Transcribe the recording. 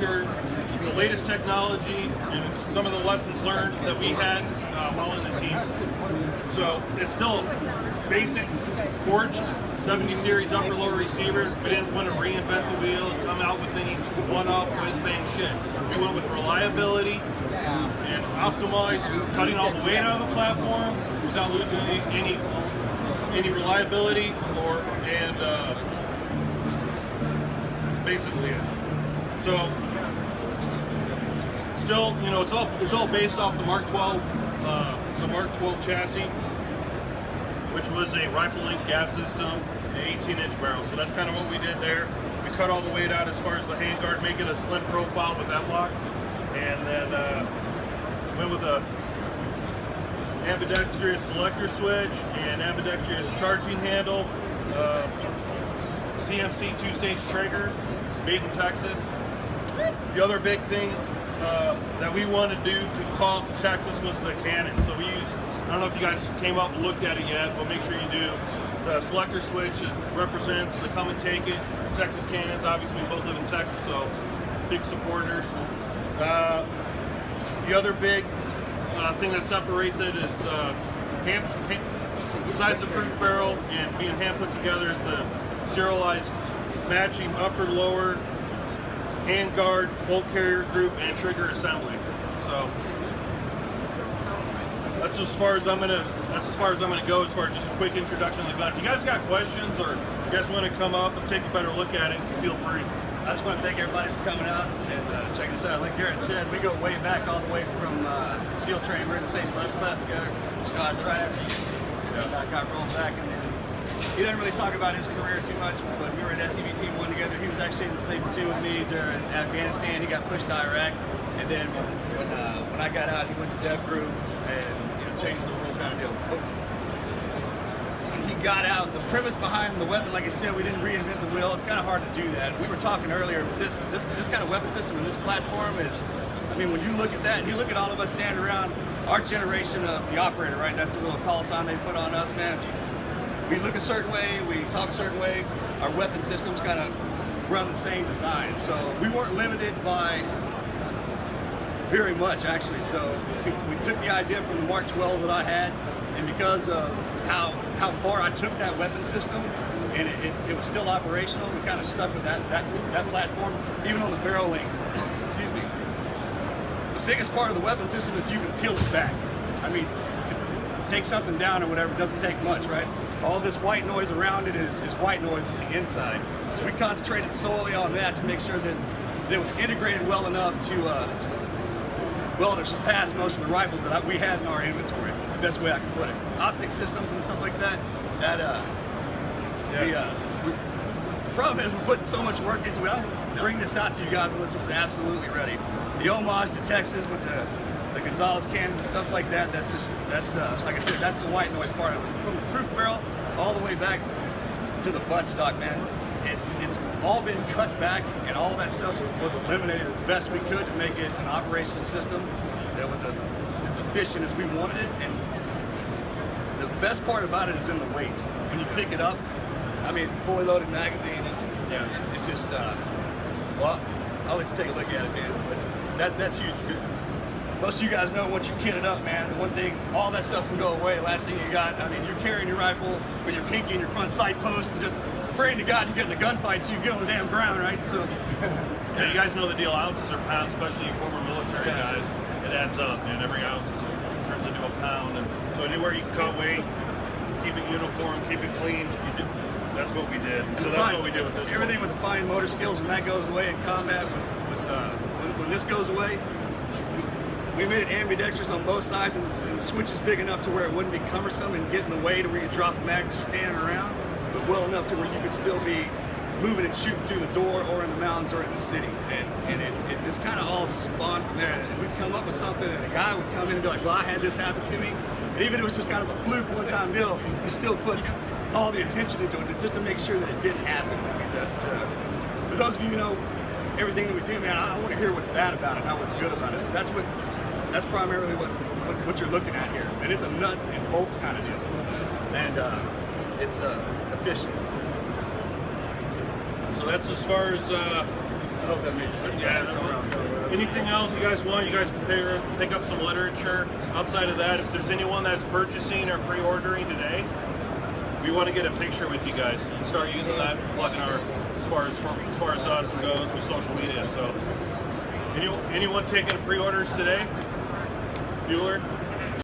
captured the latest technology and some of the lessons learned that we had while in the teams. So it's still basic forged 70 series upper lower receivers. We didn't want to reinvent the wheel and come out with any one-off whiz bang shit. We went with reliability and optimized cutting all the weight out of the platform without losing any reliability and that's basically it. So still, you know, it's all based off the Mark 12 chassis, which was a rifle length gas system, an 18-inch barrel. So that's kind of what we did there. We cut all the weight out as far as the handguard, make it a slim profile with that block, and then went with a ambidextrous selector switch and ambidextrous charging handle, CMC two-stage triggers, made in Texas. The other big thing that we wanted to do to call it to Texas was the cannon. So we used, I don't know if you guys came up and looked at it yet, but make sure you do. The selector switch represents the come and take it. Texas cannons, obviously we both live in Texas, so big supporters. The other big thing that separates it is besides the proof barrel and being hand put together, is the serialized matching upper lower handguard, bolt carrier group, and trigger assembly. So that's as far as I'm gonna go as far as just a quick introduction of the gun. If you guys got questions or you guys want to come up and take a better look at it, feel free. I just want to thank everybody for coming out and checking us out. Like Garrett said, we go way back, all the way from SEAL training. We're in the same bus class together. Scott's right after you got rolled back, and then he doesn't really talk about his career too much, but we were at SDV Team 1 together. He was actually in the same platoon with me during Afghanistan. He got pushed to Iraq, and then when I got out, he went to Dev Group and changed the world kind of deal. When he got out, the premise behind the weapon, like I said, we didn't reinvent the wheel. It's kind of hard to do that. And we were talking earlier, but this kind of weapon system and this platform is, I mean, when you look at that and you look at all of us standing around, our generation of the operator, right? That's a little call sign they put on us, man. We look a certain way, we talk a certain way, our weapon systems kind of run the same design. So we weren't limited by very much, actually. So we took the idea from the Mark 12 that I had, and because of how far I took that weapon system, and it was still operational, we kind of stuck with that platform, even on the barrel length. Excuse me. The biggest part of the weapon system is you can peel it back. I mean, take something down or whatever, it doesn't take much, right? All this white noise around it is white noise at the inside. So we concentrated solely on that to make sure that it was integrated well enough to surpass most of the rifles that we had in our inventory. The best way I can put it. Optic systems and stuff like that. The problem is we're putting so much work into it. I don't bring this out to you guys unless it was absolutely ready. The homage to Texas with the Gonzalez cannons and stuff like that, that's like I said, that's the white noise part of it. From the proof barrel all the way back to the buttstock, man. It's all been cut back, and all that stuff was eliminated as best we could to make it an operational system that was as efficient as we wanted it. And the best part about it is in the weight. When you pick it up, I mean, fully loaded magazine, it's just, well, I'll let you take a look at it, man. But that's huge, because most of you guys know once you kit it up, man, the one thing, all that stuff can go away. Last thing you got, I mean, you're carrying your rifle with your pinky and your front sight post and just praying to God you get in a gunfight so you can get on the damn ground, right? So, yeah, you guys know the deal. Ounces are pounds, especially former military guys. It adds up, and every ounce turns into a pound. And so anywhere you can cut weight, keep it uniform, keep it clean, that's what we did. So that's what we did with this. Everything with the fine motor skills, when that goes away in combat, when this goes away, we made it ambidextrous on both sides, and the switch is big enough to where it wouldn't be cumbersome and get in the way to where you drop the mag just standing around, but well enough to where you could still be moving and shooting through the door or in the mountains or in the city. And it just kind of all spawned from there. And we'd come up with something, and a guy would come in and be like, well, I had this happen to me. And even if it was just kind of a fluke one-time deal, we still put all the attention into it just to make sure that it didn't happen. I mean, for those of you who know everything that we do, man, I want to hear what's bad about it, not what's good about it. So that's primarily what you're looking at here. And it's a nut and bolts kind of deal. And it's efficient. So that's as far as I hope that makes sense. Yeah. Anything else you guys want? You guys can pick up some literature. Outside of that, if there's anyone that's purchasing or pre-ordering today, we want to get a picture with you guys and start using that plug in our as far as us goes with social media. So, anyone taking pre-orders today? Bueller?